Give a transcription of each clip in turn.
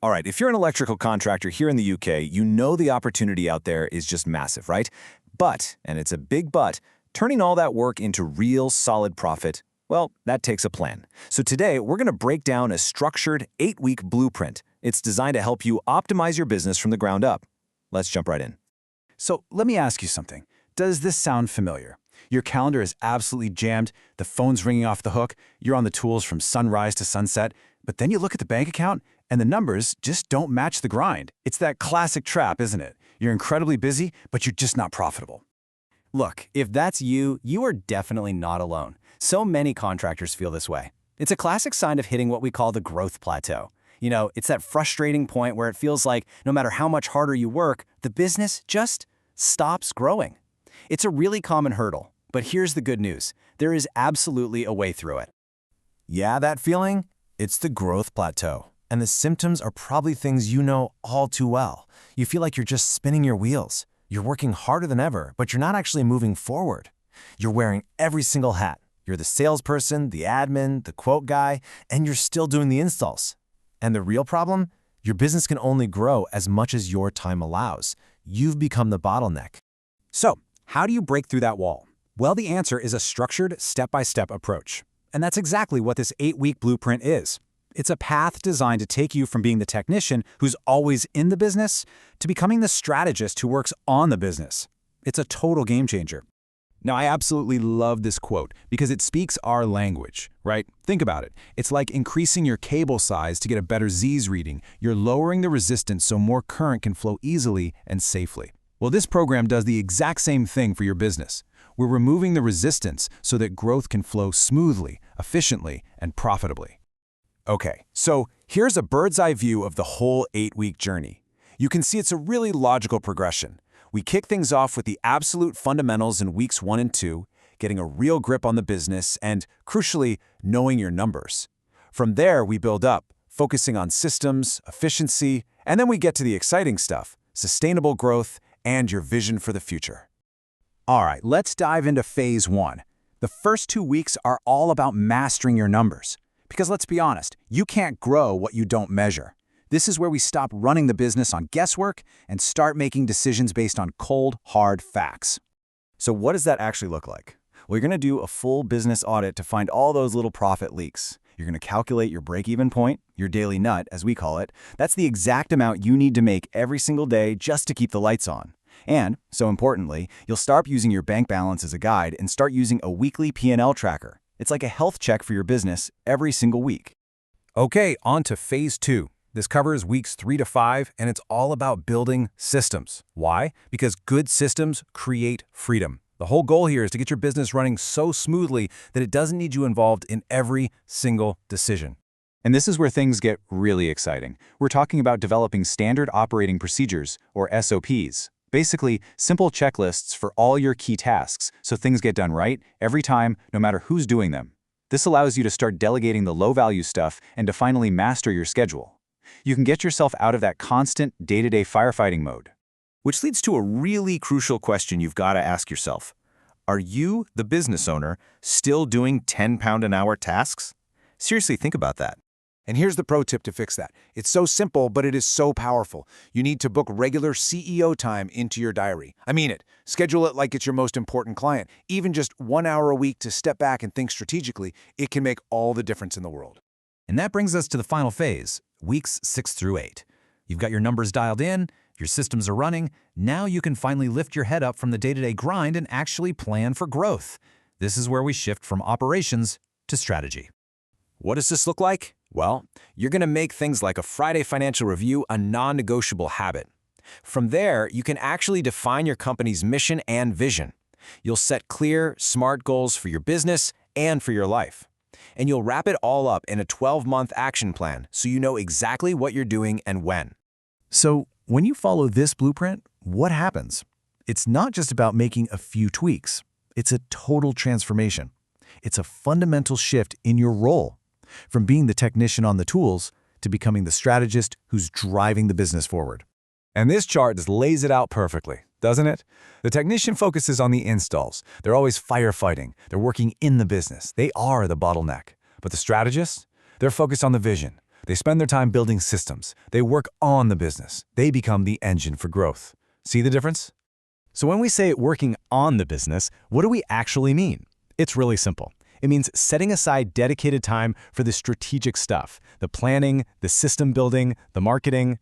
All right, if you're an electrical contractor here in the UK, you know the opportunity out there is just massive, right? But, and it's a big but, turning all that work into real solid profit, well, that takes a plan. So today, we're going to break down a structured 8-week blueprint. It's designed to help you optimize your business from the ground up. Let's jump right in. So let me ask you something. Does this sound familiar? Your calendar is absolutely jammed, the phone's ringing off the hook, you're on the tools from sunrise to sunset, but then you look at the bank account and the numbers just don't match the grind. It's that classic trap, isn't it? You're incredibly busy, but you're just not profitable. Look, if that's you, you are definitely not alone. So many contractors feel this way. It's a classic sign of hitting what we call the growth plateau. You know, it's that frustrating point where it feels like no matter how much harder you work, the business just stops growing. It's a really common hurdle, but here's the good news. There is absolutely a way through it. Yeah, that feeling? It's the growth plateau. And the symptoms are probably things you know all too well. You feel like you're just spinning your wheels. You're working harder than ever, but you're not actually moving forward. You're wearing every single hat. You're the salesperson, the admin, the quote guy, and you're still doing the installs. And the real problem? Your business can only grow as much as your time allows. You've become the bottleneck. So, how do you break through that wall? Well, the answer is a structured, step-by-step approach. And that's exactly what this 8-week blueprint is. It's a path designed to take you from being the technician who's always in the business to becoming the strategist who works on the business. It's a total game changer. Now, I absolutely love this quote because it speaks our language, right? Think about it. It's like increasing your cable size to get a better Z's reading. You're lowering the resistance so more current can flow easily and safely. Well, this program does the exact same thing for your business. We're removing the resistance so that growth can flow smoothly, efficiently, and profitably. Okay, so here's a bird's eye view of the whole 8-week journey. You can see it's a really logical progression. We kick things off with the absolute fundamentals in weeks 1 and 2, getting a real grip on the business and, crucially, knowing your numbers. From there, we build up, focusing on systems, efficiency, and then we get to the exciting stuff, sustainable growth, and your vision for the future. All right, let's dive into phase 1. The first 2 weeks are all about mastering your numbers. Because let's be honest, you can't grow what you don't measure. This is where we stop running the business on guesswork and start making decisions based on cold, hard facts. So what does that actually look like? Well, you're going to do a full business audit to find all those little profit leaks. You're going to calculate your break-even point, your daily nut, as we call it. That's the exact amount you need to make every single day just to keep the lights on. And, so importantly, you'll start using your bank balance as a guide and start using a weekly P&L tracker. It's like a health check for your business every single week. Okay, on to phase 2. This covers weeks 3 to 5, and it's all about building systems. Why? Because good systems create freedom. The whole goal here is to get your business running so smoothly that it doesn't need you involved in every single decision. And this is where things get really exciting. We're talking about developing standard operating procedures, or SOPs. Basically, simple checklists for all your key tasks so things get done right every time, no matter who's doing them. This allows you to start delegating the low-value stuff and to finally master your schedule. You can get yourself out of that constant day-to-day firefighting mode. Which leads to a really crucial question you've got to ask yourself. Are you, the business owner, still doing 10-pound-an-hour tasks? Seriously, think about that. And here's the pro tip to fix that. It's so simple, but it is so powerful. You need to book regular CEO time into your diary. I mean it. Schedule it like it's your most important client. Even just 1 hour a week to step back and think strategically, it can make all the difference in the world. And that brings us to the final phase, weeks 6 through 8. You've got your numbers dialed in, your systems are running. Now you can finally lift your head up from the day-to-day grind and actually plan for growth. This is where we shift from operations to strategy. What does this look like? Well, you're going to make things like a Friday financial review a non-negotiable habit. From there, you can actually define your company's mission and vision. You'll set clear, smart goals for your business and for your life. And you'll wrap it all up in a 12-month action plan so you know exactly what you're doing and when. So, when you follow this blueprint, what happens? It's not just about making a few tweaks. It's a total transformation. It's a fundamental shift in your role. From being the technician on the tools to becoming the strategist who's driving the business forward. And this chart just lays it out perfectly, doesn't it? The technician focuses on the installs. They're always firefighting. They're working in the business. They are the bottleneck. But the strategists? They're focused on the vision. They spend their time building systems. They work on the business. They become the engine for growth. See the difference? So when we say working on the business, what do we actually mean? It's really simple. It means setting aside dedicated time for the strategic stuff, the planning, the system building, the marketing,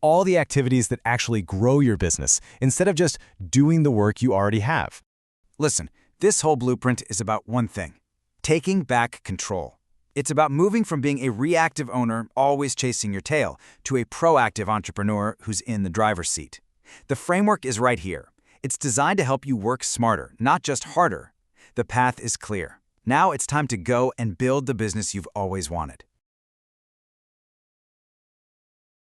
all the activities that actually grow your business, instead of just doing the work you already have. Listen, this whole blueprint is about one thing: taking back control. It's about moving from being a reactive owner, always chasing your tail, to a proactive entrepreneur who's in the driver's seat. The framework is right here. It's designed to help you work smarter, not just harder. The path is clear. Now it's time to go and build the business you've always wanted.